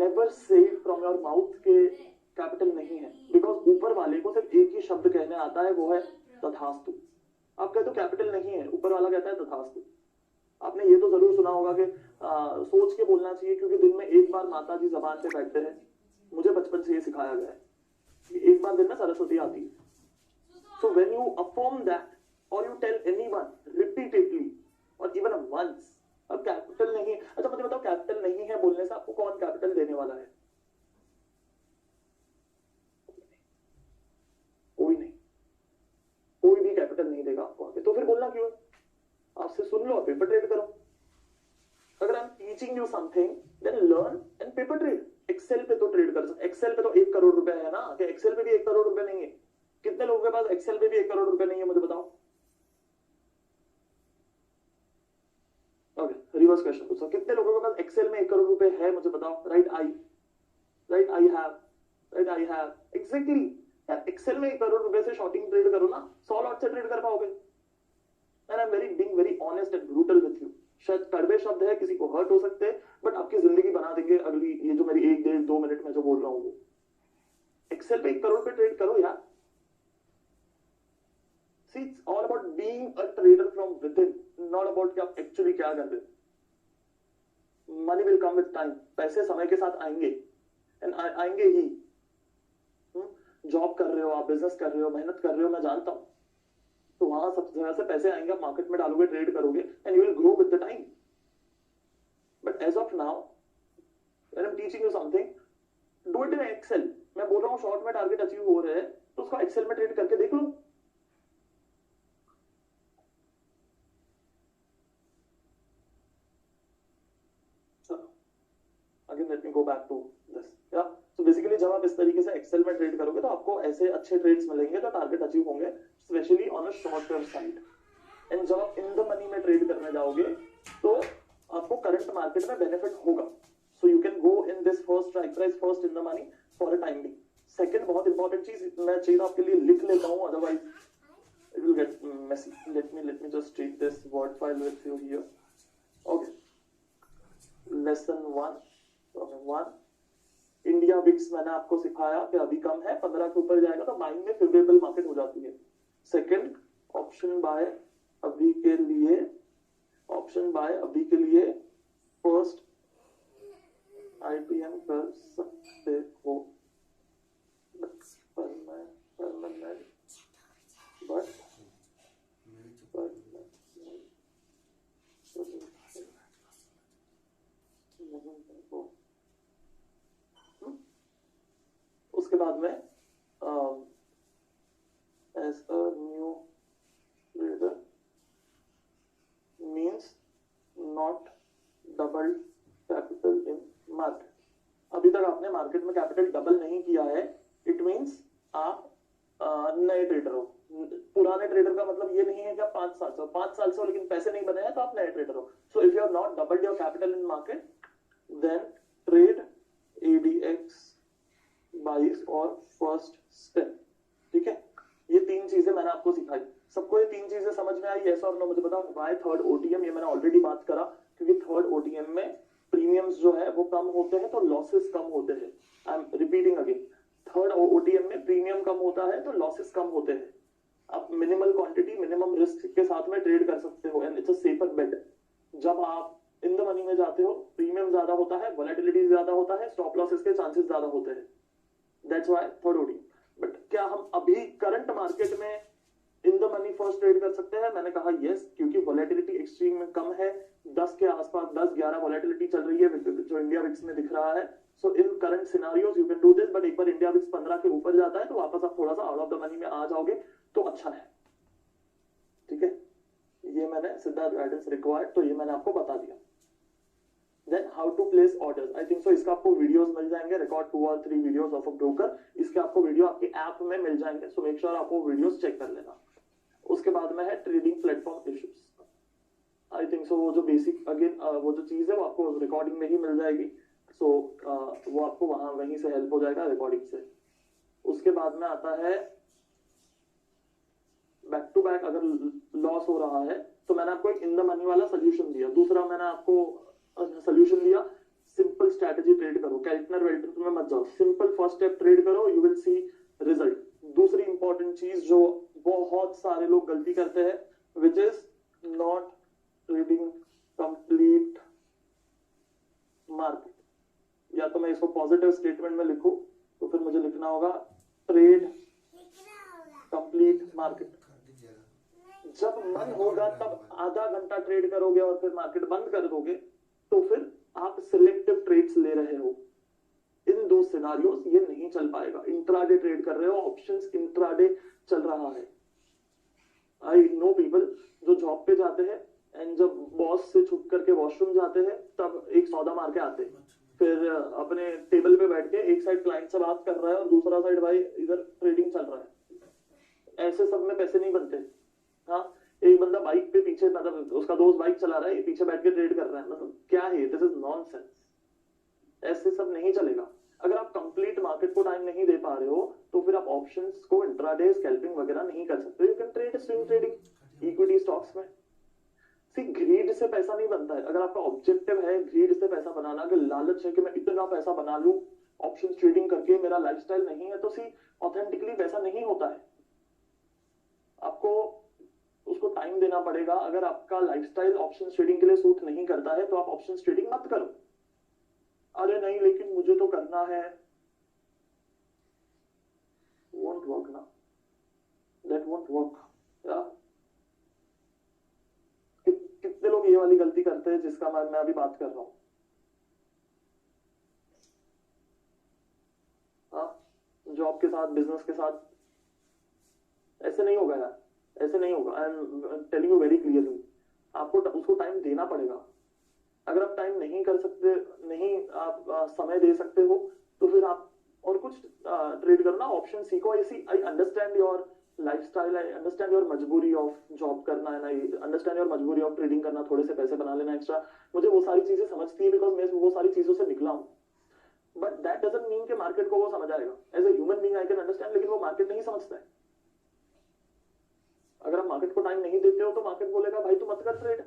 Never say from your mouth के capital नहीं है, बिकॉज ऊपर वाले को सिर्फ एक ही शब्द कहने आता है, वो है तथास्तु। आप कहते हो कैपिटल नहीं है, ऊपर वाला कहता है तथास्तु। आपने ये तो जरूर सुना होगा कि सोच के बोलना चाहिए, क्योंकि दिन में एक बार माता जी जबान पे बैठते हैं। मुझे बचपन से ये सिखाया गया है कि एक बार दिन में सरस्वती आती है। So when you affirm that और यू टेल एनीवन रिपीटेडली और इवन वंस, अब कैपिटल नहीं, अच्छा मुझे बताओ कैपिटल नहीं है बोलने से आपको कौन कैपिटल देने वाला है? कोई नहीं, कोई भी कैपिटल नहीं देगा आपको आगे, तो फिर बोलना क्यों? आपसे सुन लो, पेपर ट्रेड करो। अगर I am teaching you something then learn and paper trade. Excel पे तो ट्रेड कर सकते, एक्सेल पे तो 1 करोड़ रुपए है ना, क्या एक्सेल पे भी 1 करोड़ रुपए नहीं है? कितने लोगों के पास एक्सेल पे भी 1 करोड़ रुपए नहीं है, मुझे बताओ। ओके, रिवर्स क्वेश्चन पूछो, कितने लोगों के पास एक्सेल में 1 करोड़ रुपए है, मुझे बताओ। Right I have exactly. यार एक्सेल में 1 करोड़ रुपए से शॉर्टिंग ट्रेड करो ना, 100 लॉट से ट्रेड कर पाओगे। And I am being very honest and brutal with you. शायद कड़वे शब्द है, किसी को हर्ट हो सकते हैं, बट आपकी जिंदगी बना देंगे अगली, ये जो मेरी 1 डेढ़ 2 मिनट में जो बोल रहा हूँ वो। एक्सेल पे 1 करोड़ पे ट्रेड करो यार। See, it's all about being a trader from within, not about कि आप एक्चुअली क्या कर रहे हो। Money will come with time, पैसे समय के साथ आएंगे, एंड आएंगे ही। जॉब कर रहे हो आप, बिजनेस कर रहे हो, मेहनत कर रहे हो, मैं जानता हूं, तो वहां सब जगह से पैसे आएंगे, आप मार्केट में डालोगे, ट्रेड करोगे, and you will grow with the time. But as of now when I am teaching you something, do it in Excel. मैं बोल रहा हूँ शॉर्ट में टारगेट अचीव हो रहे हैं, तो उसको एक्सेल में ट्रेड करके देख लो। Again, let me go back to this. Yeah. So basically, जब आप इस तरीके से एक्सेल में ट्रेड करोगे तो आपको ऐसे अच्छे ट्रेड्स मिलेंगे जो टारगेट अचीव होंगे, specially on a short term side. And जब आप इन द मनी में ट्रेड करने जाओगे तो आपको करंट मार्केट में बेनिफिट होगा। So you can go in this first strike price, first in the money for a time be. Second बहुत इंपॉर्टेंट चीज मैं चाहिए आपके लिए लिख लेता हूँ, otherwise it will get messy. Let me just take this word file with you here. Okay, lesson 1 India VIX मैंने आपको सिखाया कि अभी कम है, 15 के ऊपर जाएगा तो बाइंग में फेवरेबल मार्केट हो जाती है। सेकंड, ऑप्शन बाय अभी के लिए, फर्स्ट आईपीएम कर सकते हो, उसके बाद में as a new trader means not double capital in market। अभी तक आपने मार्केट में कैपिटल डबल नहीं किया है, इट मींस आप नए ट्रेडर हो। पुराने ट्रेडर का मतलब ये नहीं है कि आप 5 साल से हो, 5 साल से हो लेकिन पैसे नहीं बने हैं तो आप नए ट्रेडर हो। So if you have not doubled your capital in market then trade ADX 22 और फर्स्ट स्टेप। ठीक है, ये 3 चीजें मैंने आपको सिखाई। सबको ये 3 चीजें समझ में आई? यस और नो मुझे बताओ। वाई थर्ड OTM, ये मैंने ऑलरेडी बात करा, क्योंकि थर्ड OTM में प्रीमियम्स जो है वो कम होते हैं तो लॉसेस कम होते हैं। I am repeating again, third OTM में प्रीमियम कम होता है तो लॉसेस कम होते हैं। आप मिनिमल क्वांटिटी मिनिमम रिस्क के साथ में ट्रेड कर सकते हो, एंड इट्स अ सेफर बेट। जब आप इन द मनी में जाते हो, प्रीमियम ज्यादा होता है, वोलेटिलिटी ज्यादा होता है, स्टॉप लॉसेस के चांसेस ज्यादा होते हैं। That's why third OTM। But क्या हम अभी करंट मार्केट में इन द मनी फर्स्ट ट्रेड कर सकते हैं? मैंने कहा यस, क्योंकि वोलेटिलिटी एक्सट्रीम में कम है, 10 के आसपास 10-11 वोलेटिलिटी चल रही है जो इंडिया विक्स में दिख रहा है। So in current scenarios you can do this, but एक बार इंडिया विक्स 15 के ऊपर जाता है तो वापस आप थोड़ा सा आउट ऑफ द मनी में आ जाओगे तो अच्छा है। ठीक है, ये मैंने सिद्धार्थ गाइडेंस रिक्वायर्ड, तो ये मैंने आपको बता दिया। Then how to place orders, I think so इसका आपको वीडियोस मिल जाएंगे, रिकॉर्ड 2 और 3 वीडियोस ऑफ अ ब्रोकर, इसके आपको वीडियो आपके ऐप में मिल जाएंगे। सो मेक श्योर आप वो वीडियोस चेक कर लेना। उसके बाद में है trading platform issues. I think so वो जो बेसिक अगेन वो जो चीज है वो आपको रिकॉर्डिंग में ही मिल जाएगी। सो वो आपको वहीं से हेल्प हो जाएगा रिकॉर्डिंग से। उसके बाद में आता है बैक टू बैक अगर लॉस हो रहा है तो मैंने आपको एक इन द मनी वाला सोल्यूशन दिया। दूसरा मैंने आपको सोल्यूशन दिया सिंपल स्ट्रैटेजी ट्रेड करो, कैल्टनर वेल्टनर में मत जाओ, सिंपल फर्स्ट स्टेप ट्रेड करो, यू विल सी रिजल्ट। दूसरी इंपॉर्टेंट चीज जो बहुत सारे लोग गलती करते हैं, which is not trading complete market. या तो मैं इसको पॉजिटिव स्टेटमेंट में लिखूं तो फिर मुझे लिखना होगा ट्रेड कंप्लीट मार्केट। जब मन होगा तब आधा घंटा ट्रेड करोगे और फिर मार्केट बंद कर दोगे, तो फिर आप सिलेक्टिव ट्रेड्स ले रहे हो। इन दो सिनारियोस ये नहीं चल पाएगा। इंट्राडे ट्रेड कर रहे हो, ऑप्शंस इंट्राडे चल रहा है। आई नो पीपल जो जॉब पे जाते हैं एंड जब बॉस से छुप करके वॉशरूम जाते हैं तब एक सौदा मार के आते हैं, फिर अपने टेबल पे बैठ के एक साइड क्लाइंट से बात कर रहा है और दूसरा साइड भाई इधर ट्रेडिंग चल रहा है। ऐसे सब में पैसे नहीं बनते। हाँ, एक बंदा बाइक पे पीछे, मतलब उसका दोस्त बाइक चला रहा है, ये पीछे बैठ के ट्रेड कर रहा है, मतलब क्या है, दिस इज नॉनसेंस। ऐसे सब नहीं चलेगा। अगर आप कंप्लीट मार्केट को टाइम नहीं दे पा रहे हो तो फिर आप ऑप्शंस को इंट्राडे स्कैल्पिंग वगैरह नहीं कर सकते। You can trade swing trading equity stocks में। सी ग्रीड से पैसा नहीं बनता है। अगर आपका ऑब्जेक्टिव है ग्रीड से पैसा बनाना, अगर लालच है कि मैं इतना पैसा बना लूं ऑप्शंस ट्रेडिंग करके, मेरा लाइफस्टाइल नहीं है, तो सी ऑथेंटिकली वैसा नहीं होता है। आपको उसको टाइम देना पड़ेगा। अगर आपका लाइफस्टाइल ऑप्शंस ट्रेडिंग के लिए सूट नहीं करता है तो आप ऑप्शंस ट्रेडिंग मत करो। अरे नहीं लेकिन मुझे तो करना है, won't work ना, that won't work। कितने लोग ये वाली गलती करते हैं जिसका मैं अभी बात कर रहा हूं। हाँ, जॉब के साथ, बिजनेस के साथ ऐसे नहीं होगा यार, ऐसे नहीं होगा। I am telling you very clearly, आपको उसको टाइम देना पड़ेगा। अगर आप टाइम नहीं कर सकते, नहीं आप समय दे सकते हो, तो फिर आप और कुछ ट्रेड करो ना, ऑप्शन सीखो। I understand your lifestyle, I understand your मजबूरी ऑफ जॉब करना, एंड आई अंडरस्टैंड योर मजबूरी ऑफ ट्रेडिंग करना, थोड़े से पैसे बना लेना एक्स्ट्रा। मुझे वो सारी चीजें समझती है बिकॉज मैं वो सारी चीजों से निकला हूं। बट दैट डजंट मीन कि मार्केट को वो समझ आएगा। As a human being I can understand, लेकिन वो मार्केट नहीं समझता है। अगर आप मार्केट को टाइम नहीं देते हो तो मार्केट बोलेगा भाई तू मत कर ट्रेड।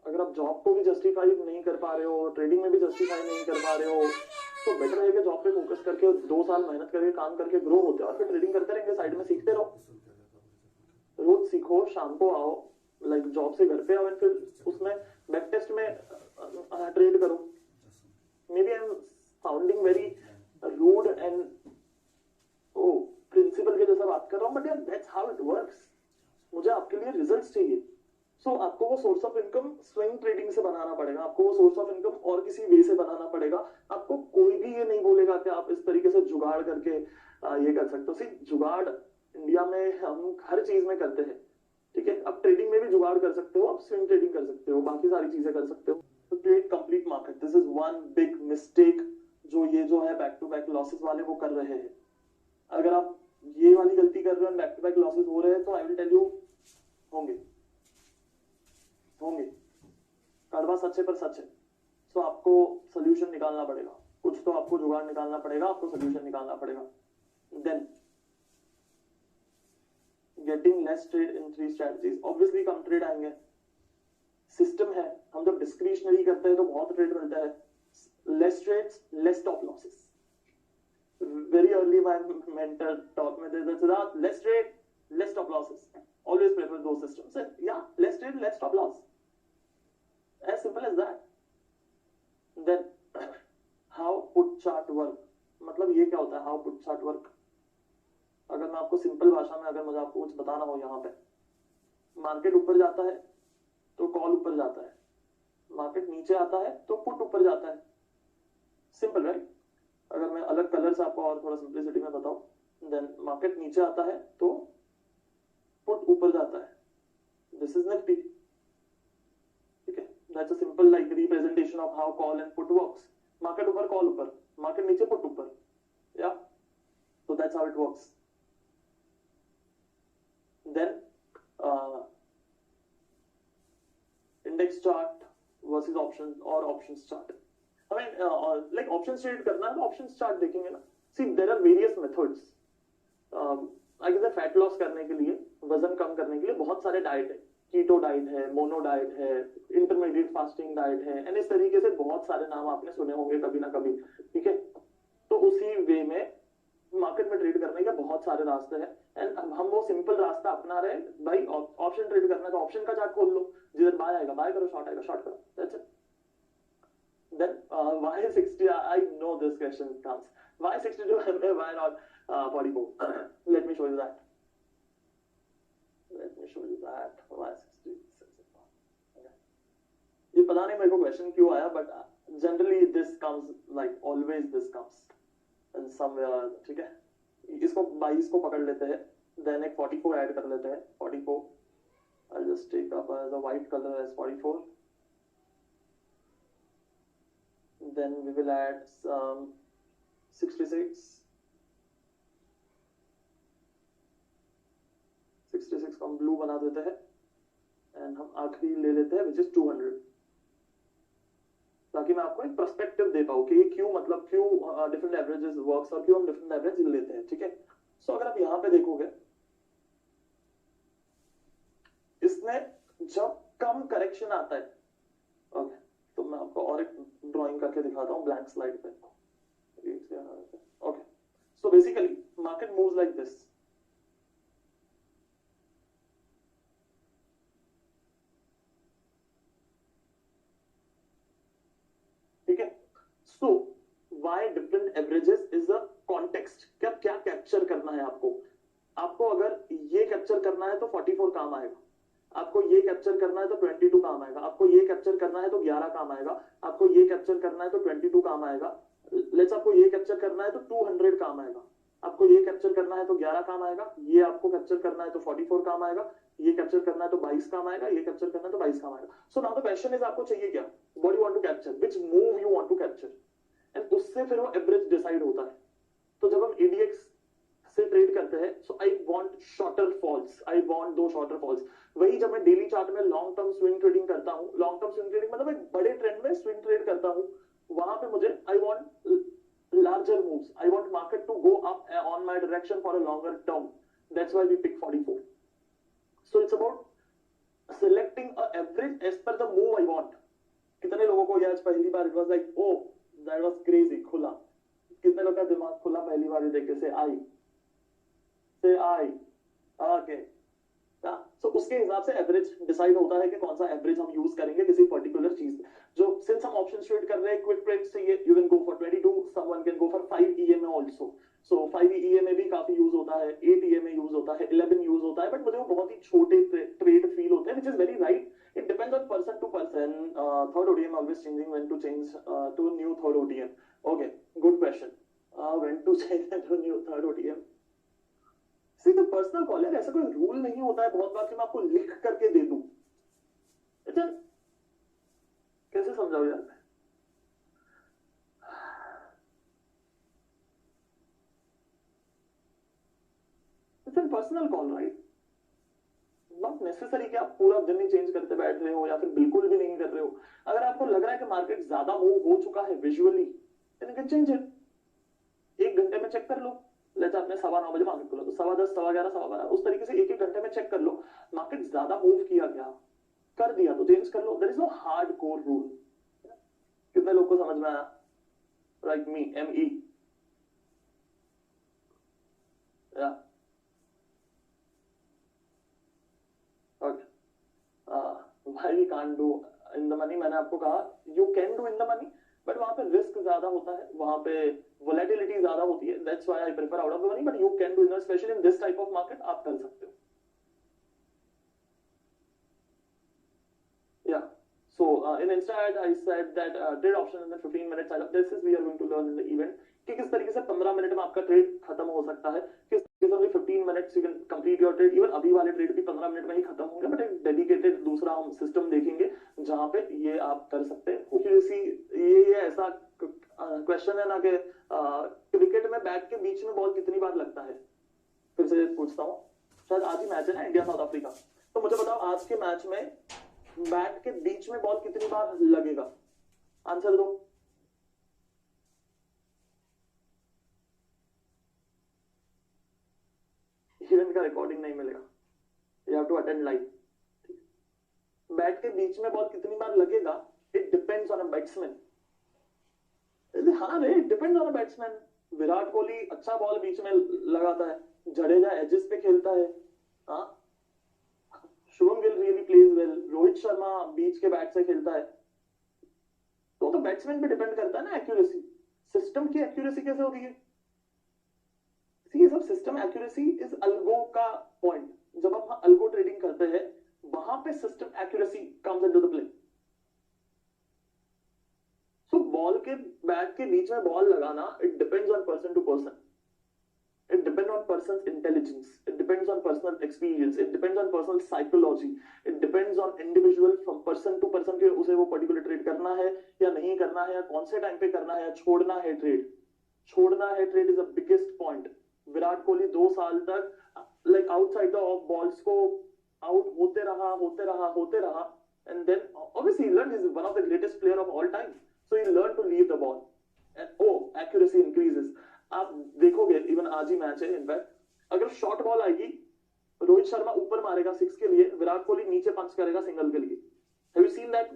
अगर आप जॉब को भी जस्टिफाई नहीं कर पा रहे हो, ट्रेडिंग में भी जस्टिफाई नहीं कर पा रहे हो, तो बेटर है कि जॉब पे फोकस करके 2 साल मेहनत करके काम करके ग्रो होते हैं और फिर ट्रेडिंग करते रहेंगे, साइड में सीखते रहो। रोज सीखो, शाम को आओ, लाइक जॉब से घर पे आओ, फिर उसमें बैक टेस्ट में ट्रेड करो। Maybe I am sounding very rude and principal के जैसा बात कर रहा हूँ, बट यार दैट्स हाउ इट वर्क्स। मुझे आपके लिए रिजल्ट्स चाहिए। आपको वो source of income swing trading से बनाना पड़ेगा, आपको वो सोर्स ऑफ इनकम और किसी वे से बनाना पड़ेगा। आपको कोई भी ये नहीं बोलेगा कि आप इस तरीके से जुगाड़ करके ये कर सकते हो। जुगाड़ इंडिया में हम हर चीज में करते हैं, ठीक है। अब ट्रेडिंग में भी जुगाड़ कर सकते हो, आप स्विंग ट्रेडिंग कर सकते हो, बाकी सारी चीजें कर सकते हो। तो trade complete market, this is one big mistake जो ये जो है बैक टू बैक लॉसेस वाले वो कर रहे हैं। अगर आप ये वाली गलती कर रहे हो, बैक टू बैक लॉसेस हो रहे हैं, तो आई विल टेल यू होंगे कड़वा सच है पर सच है। सो आपको सोल्यूशन निकालना पड़ेगा, कुछ तो आपको जुगाड़ निकालना पड़ेगा, आपको सोल्यूशन निकालना पड़ेगा। Then getting less trade in 3 strategies. Obviously कम ट्रेड आएंगे, सिस्टम है। हम जब डिस्क्रिशनरी करते हैं तो बहुत ट्रेड मिलता है। Less trades, less stop losses. Very early my mentor taught me this, less trade, less stop losses. Always prefer those systems. So, yeah, let's trade, let's stop loss. As simple as that. Then, how put chart work? मतलब ये क्या होता है how put chart work? अगर मैं आपको simple भाषा में, अगर मुझे आपको कुछ बताना हो, यहाँ पे मार्केट ऊपर जाता है तो कॉल ऊपर जाता है, मार्केट नीचे आता है तो पुट ऊपर जाता है। Simple, right? अगर मैं अलग कलर से आपको और थोड़ा सिंप्लिसिटी में बताऊं, देन मार्केट नीचे आता है तो पुट ऊपर जाता है। दिस इज निफ्टी, ठीक है। That's a simple like representation of how call and put works. Market ऊपर कॉल ऊपर, मार्केट नीचे पुट ऊपर, या so that's how it works. Then index chart versus options or options chart. I mean like options trade करना है तो options chart देखेंगे ना। See there are various methods. Like fat loss करने के लिए, वजन कम करने के लिए बहुत सारे डाइट है, कीटो डाइट है, मोनो डाइट है, इंटरमीडिएट फास्टिंग डाइट है, एंड इस तरीके से बहुत सारे नाम आपने सुने होंगे कभी ना कभी, ठीक है। तो उसी वे में मार्केट में ट्रेड करने के बहुत सारे रास्ते हैं, एंड हम वो सिंपल रास्ता अपना रहे हैं भाई। ऑप्शन ट्रेड करना है तो ऑप्शन का चार्ट खोल लो, जिधर बाय आएगा बाय करो, शॉर्ट आएगा शॉर्ट करो, that's it. Then why 60? I know this question comes. Why 62 MA? Why not 44? Let me show you that. Let me show you that. Why 66? ये पता नहीं मेरे को क्वेश्चन क्यों आया, but generally this comes, like always this comes in somewhere, ठीक है। इसको 22 को पकड़ लेते हैं, देन एक 44 ऐड कर लेते हैं, 44 I'll just take up the white color as 44. Then we will add some 66. 66 को हम ब्लू बना देते हैं, एंड हम आखिरी ले लेते हैं विच इज 200, ताकि मैं आपको एक पर्सपेक्टिव दे पाऊं कि ये क्यों, मतलब क्यों डिफरेंट एवरेजेस वर्क्स और क्यों हम डिफरेंट एवरेज लेते हैं, ठीक है। सो अगर आप यहां पे देखोगे, इसमें जब कम करेक्शन आता है, ओके, तो मैं आपको और एक ड्राइंग करके दिखाता हूं ब्लैंक स्लाइड पे, okay. So basically market moves like this, ठीक है। So why different averages is a context, क्या क्या कैप्चर करना है आपको। आपको अगर ये कैप्चर करना है तो 44 काम आएगा, आपको ये कैप्चर करना है तो 22 काम आएगा, आपको ये कैप्चर करना है तो 11 काम आएगा, आपको ये कैप्चर करना है तो 22 काम आएगा, लेट्स आपको ये कैप्चर करना है तो 200 काम आएगा, आपको ये कैप्चर करना है तो 11 काम आएगा, ये आपको कैप्चर करना है तो 44 काम आएगा, ये कैप्चर करना है तो 22 काम आएगा, ये कैप्चर करना है तो 22 काम आएगा। So now the question is, आपको चाहिए क्या, what you want to capture, which move you want to capture, and उससे फिर वो एवरेज डिसाइड होता है। तो जब हम एडीएक्स से ट्रेड करते हैं, so I want shorter falls, I want two shorter falls. वही जब मैं डेली चार्ट में लॉन्ग टर्म स्विंग ट्रेडिंग करता हूं, लॉन्ग टर्म स्विंग ट्रेडिंग मतलब एक बड़े ट्रेंड में स्विंग ट्रेड करता हूं, वहां पे मुझे I want larger moves, I want market to go up on my direction for a longer term, that's why we pick 44. So it's about selecting a average as per the move I want. कितने लोगों को ये आज पहली बार it was like, oh that was crazy, खुला, कितने लोगों का दिमाग खुला पहली बार देख के, से आई ओके। सो उसके हिसाब से एवरेज डिसाइड होता है कि कौन सा एवरेज हम यूज करेंगे किसी पर्टिकुलर चीज में। जो सिंस हम ऑप्शन ट्रेड कर रहे हैं, क्विक ट्रेड चाहिए, you can go for 22, someone can go for 5 EMA also. So 5 EMA भी काफी यूज होता है, 8 ईएमए यूज होता है, 11 यूज होता है, बट मुझे वो बहुत ही छोटे ट्रेड फील होते हैं, which is very right, it depends on person to person. Third ODM always changing, when to change to new third ODM, okay, good question, when to change to new third ODM. See तो personal call है, ऐसा कोई rule नहीं होता है बहुत बार कि मैं आपको लिख करके दे दूं, कैसे समझाओ यार मैं। It's an personal call, right, not necessary कि आप पूरा दिन ही चेंज करते बैठ रहे हो या फिर बिल्कुल भी नहीं कर रहे हो। अगर आपको लग रहा है कि मार्केट ज्यादा मूव हो चुका है visually, then you can change it, 1 घंटे में चेक कर लो। लेट्स आपने 9:15 बजे मार्केट खोला, तो 10:15, 11:15, 12:15, उस तरीके से 1-1 घंटे में चेक कर लो, मार्केट ज्यादा मूव किया क्या, कर दिया तो चेंज कर लो, there is no hard core rule. कितने लोग को समझ में आया, लाइक मी, ME, या okay, why we can't do in the money, मैंने आपको कहा you can do in the money, but वहां पे रिस्क ज्यादा होता है, वहां पे वोलेटिलिटी ज्यादा होती है, that's why I prefer out of the money, but you can do in specially in this type of market, आप कर सकते हो, या। So in Insta I said that trade option in the 15 minute setup, this is we are going to learn in the event कि किस तरीके से 15 minute में आपका ट्रेड खत्म हो सकता है, किस तरीके से 15 minutes you can complete your trade. Even अभी वाले ट्रेड भी 15 मिनट में ही खत्म होंगे, बट एक डेडिकेटेड दूसरा हम सिस्टम देखेंगे जहां पे ये आप कर सकते हैं। ये ऐसा क्वेश्चन है ना कि क्रिकेट में बैट के बीच में बॉल कितनी बार लगता है, फिर से पूछता हूँ, शायद आज ही मैच है ना इंडिया साउथ अफ्रीका, तो मुझे बताओ आज के मैच में बैट के बीच में बॉल कितनी बार लगेगा, आंसर दो। Short and light. बैट के बीच में बॉल कितनी बार लगेगा, it depends on a batsman. हाँ रे, it depends on a batsman. Virat Kohli अच्छा बॉल बीच में लगाता है, जडेजा एजेस पे खेलता है, हाँ, Shubman Gill really plays well, Rohit Sharma बीच के बैट से खेलता है। तो बैट्समैन पे डिपेंड करता है ना एक्यूरेसी। सिस्टम की एक्यूरेसी कैसे होती है? ये सब सिस्टम एक्यूरेसी इज अल्गो का पॉइंट। जब हम अल्गो ट्रेडिंग करते हैं, वहां पे system accuracy comes into the play. So ball के बैट के बीच में बॉल लगाना, it depends on person to person, it depends on person's intelligence, it depends on personal experience, it depends on personal psychology, it depends on individual from person to person के उसे वो particular trade करना है या नहीं करना है, या कौन से टाइम पे करना है, या छोड़ना है ट्रेड। छोड़ना है trade is the biggest point. Virat Kohli 2 साल तक like outside the of balls को आउट होते रहा and then obviously he learned, he's one of the greatest player of all time, so he learned to leave the ball and accuracy increases। आप देखोगे even आज ही match है, in fact अगर short ball आएगी, रोहित शर्मा ऊपर मारेगा 6 के लिए, विराट कोहली नीचे पंच करेगा सिंगल के लिए। Have you seen that?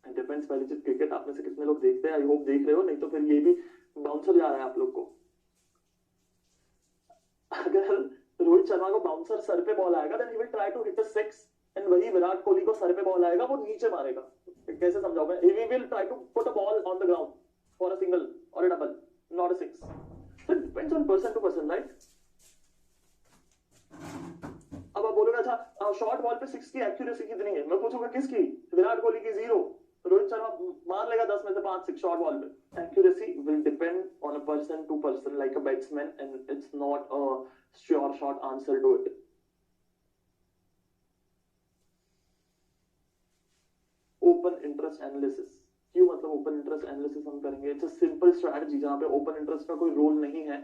Depends पहले जब क्रिकेट आप में से कितने लोग देखते हैं, आई होप देख रहे हो, नहीं तो फिर ये भी बाउंसर जा रहा है आप लोग को। अगर रोहित शर्मा को बाउंसर सर पे बॉल आएगा, then he will try to hit a 6, and वही विराट कोहली को सर पे बॉल आएगा, वो नीचे मारेगा। कैसे समझाऊं मैं? He will try to put a ball on the ground for a single or a double, not a 6. So it depends on person to person, right? अब आप बोलोगे अच्छा शॉर्ट बॉल पे 6 की एक्यूरेसी कितनी है, मैं पूछूंगा किसकी? विराट कोहली की 0, रोहित शर्मा मार लेगा 10 में से 5 6 शॉर्ट बॉल पे। Accuracy will depend on a person to person like a batsman, and it's not a sure short answer to it. Open interest analysis क्यों, मतलब ओपन इंटरेस्ट एनालिसिस हम करेंगे? इट्स अ सिंपल स्ट्रेटजी जहां पे open interest का कोई role नहीं है।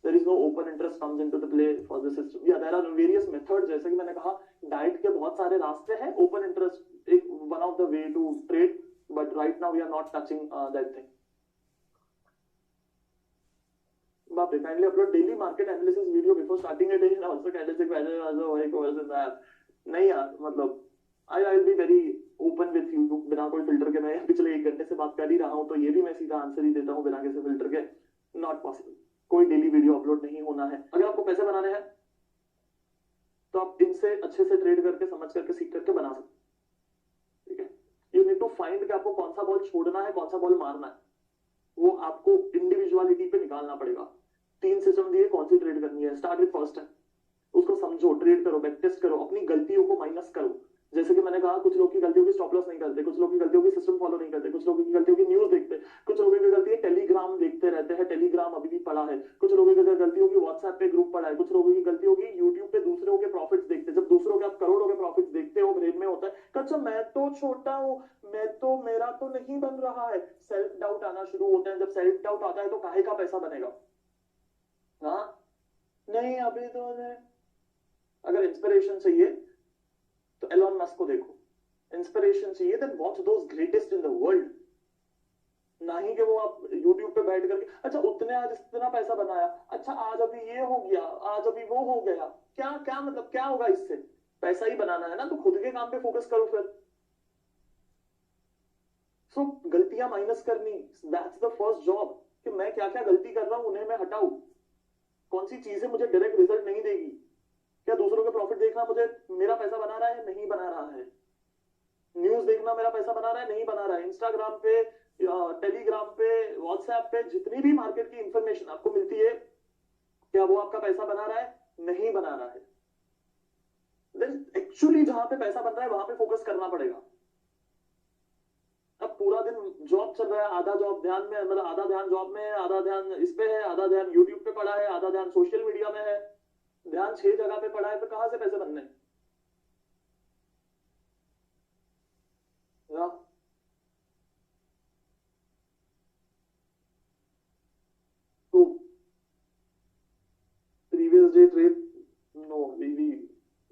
There is no open interest comes into the play for the system. या देयर आर वेरियस मेथड्स, जैसे कि मैंने कहा डाइट के बहुत सारे रास्ते हैं, ओपन इंटरेस्ट एक one of the way to trade, but right now we are not touching that thing. बाप रे, kindly upload daily market analysis video before starting a day and also candlestick pattern also work overs in that. नहीं यार, मतलब I will be very open with you, बिना कोई filter के। मैं पिछले 1 घंटे से बात कर ही रहा हूं, तो ये भी मैं सीधा आंसर ही देता हूं बिना किसी फिल्टर के। नॉट पॉसिबल, कोई डेली वीडियो अपलोड नहीं होना है। अगर आपको पैसे बनाने हैं तो आप इनसे अच्छे से ट्रेड करके, समझ करके, सीख करके बना सकते, ठीक है। यू नीड टू फाइंड कि आपको कौन सा बॉल छोड़ना है, कौन सा बॉल मारना है, वो आपको इंडिविजुअलिटी पे निकालना पड़ेगा। 3 सिस्टम दिए, कौन सी ट्रेड करनी है, स्टार्ट विद फर्स्ट है, उसको समझो, ट्रेड करो, बैक टेस्ट करो, अपनी गलतियों को माइनस करो। जैसे कि मैंने कहा, कुछ लोग की गलतियों की स्टॉप लॉस नहीं करते, कुछ लोग की गलतियों की सिस्टम फॉलो नहीं करते, कुछ लोगों की गलतियों की न्यूज देखते, कुछ लोगों की गलती है टेलीग्राम देखते रहते हैं, टेलीग्राम अभी भी पड़ा है, कुछ लोगों की गलतियों की व्हाट्सएप पे ग्रुप पड़ा है, कुछ लोगों की गलतियों की यूट्यूब पे दूसरों के प्रॉफिट्स देखते। जब दूसरों के आप करोड़ों के प्रॉफिट्स देखते हो, ब्रेन में होता है अच्छा मैं तो छोटा हूं, मेरा तो नहीं बन रहा है, सेल्फ डाउट आना शुरू होते हैं। जब सेल्फ डाउट आता है तो काहे का पैसा बनेगा? हाँ नहीं, अभी तो अगर इंस्पिरेशन चाहिए तो एलोन मस्क को देखो। इंस्पिरेशन चाहिए then watch those greatest in the world. ना ही कि वो आप YouTube पे बैठ करके अच्छा उतने आज इतना पैसा बनाया, अच्छा आज अभी ये हो गया, आज अभी वो हो गया, क्या क्या मतलब क्या होगा इससे? पैसा ही बनाना है ना, तो खुद के काम पे फोकस करो फिर। सो गलतियां माइनस करनी, दैट्स द फर्स्ट जॉब, कि मैं क्या क्या गलती कर रहा हूं उन्हें मैं हटाऊं। कौन सी चीजें मुझे डायरेक्ट रिजल्ट नहीं देगी? क्या दूसरों के प्रॉफिट देखना मुझे मेरा पैसा बना रहा है? नहीं बना रहा है। न्यूज देखना मेरा पैसा बना रहा है? नहीं बना रहा है। इंस्टाग्राम पे, टेलीग्राम पे, व्हाट्सएप पे जितनी भी मार्केट की इंफॉर्मेशन आपको मिलती है, क्या वो आपका पैसा बना रहा है? नहीं बना रहा है। एक्चुअली जहां पे पैसा बन रहा है वहां पे फोकस करना पड़ेगा। अब पूरा दिन जॉब चल रहा है, आधा जॉब ध्यान में, मतलब आधा ध्यान जॉब में है, आधा ध्यान इस पे है, आधा ध्यान यूट्यूब पे पड़ा है, आधा ध्यान सोशल मीडिया में है, ध्यान 6 जगह पे पड़ा है, तो कहां से पैसे बनने हैं? तो previous day trade, no,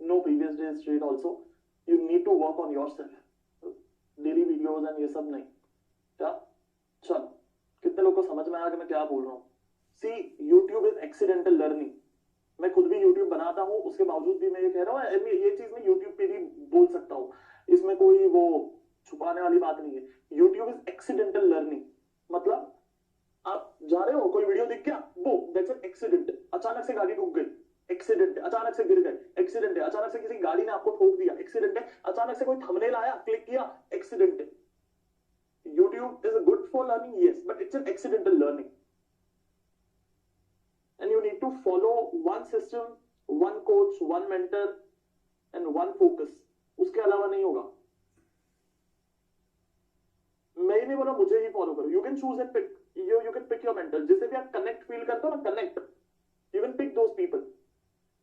no previous day trade also, you need to work on yourself, daily videos and ये सब नहीं। क्या चल, कितने लोग को समझ में आया कि मैं क्या बोल रहा हूँ? सी, YouTube is accidental learning, मैं खुद भी यूट्यूब बनाता हूँ, उसके बावजूद भी मैं ये कह रहा हूँ, ये चीज मैं यूट्यूब पे भी बोल सकता हूँ, इसमें कोई वो छुपाने वाली बात नहीं है। YouTube is accidental learning. मतलब आप जा रहे हो, कोई वीडियो दिख गया, वो दैट्स एन एक्सीडेंट। अचानक से गाड़ी रुक गई, एक्सीडेंट है। अचानक से गिर गए, एक्सीडेंट है। अचानक से किसी गाड़ी ने आपको ठोक दिया, एक्सीडेंट है। अचानक से कोई थंबनेल आया, क्लिक किया, एक्सीडेंट है। YouTube is good for learning, yes, but it's an accidental learning. And you need to follow one system, one coach, one mentor, and one focus. उसके अलावा नहीं होगा। मैं नहीं बोला मुझे ही फॉलो करो, you can choose and pick, you can pick your mentor, जिससे भी आप कनेक्ट फील करते हो ना, connect, you can pick those people.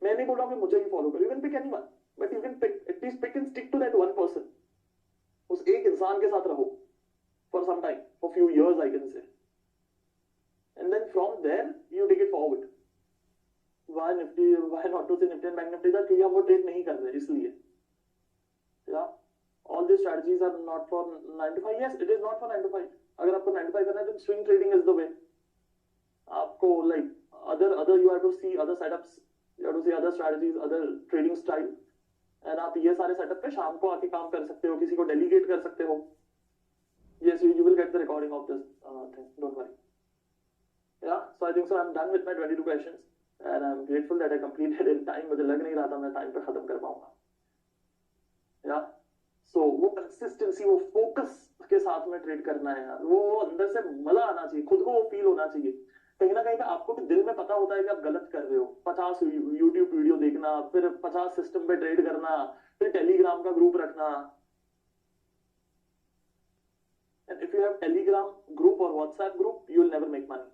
मैं नहीं बोल रहा कि मुझे ही फॉलो करो, you can pick anyone, but you can pick, at least pick and stick to that one person. उस एक इंसान के साथ रहो for some time, for few years I can say, and then from there you take it forward. Why Nifty, why not to say Nifty and Bank Nifty? that क्योंकि हम वो trade नहीं कर रहे इसलिए। Yeah, all these strategies are not for 9 to 5. Yes, it is not for 9 to 5. अगर आपको 9 to 5 करना है, then swing trading is the way. आपको like other you have to see other setups, you have to see other strategies, other trading style, and आप ये सारे setup पे शाम को आके काम कर सकते हो, किसी को डेलीगेट कर सकते हो। Yes, you will get the recording of this thing. Don't worry. Yeah, so I think so. I'm done with my 22 questions, and I'm grateful that I completed in time. मुझे लग नहीं रहा था मैं टाइम पे खत्म कर पाऊंगा। Yeah, so वो consistency, वो focus के साथ में ट्रेड करना है यार। वो अंदर से मजा आना चाहिए, खुद को वो फील होना चाहिए। कहीं ना कहीं पे आपको भी दिल में पता होता है कि आप गलत कर रहे हो। 50 YouTube वीडियो देखना, फिर 50 सिस्टम पे ट्रेड करना, फिर टेलीग्राम का ग्रुप रखना। And if you have Telegram group or WhatsApp group, you will never make money.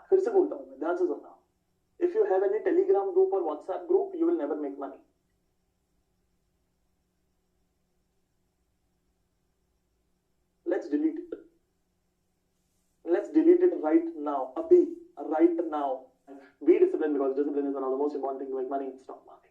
फिर से बोलता हूँ मैं, ध्यान से सुनना। If you have any Telegram group or WhatsApp group, you will never make money. Let's delete it. Let's delete it right now. Abhi, right now. Be disciplined, because discipline is one of the most important things to make money in stock market.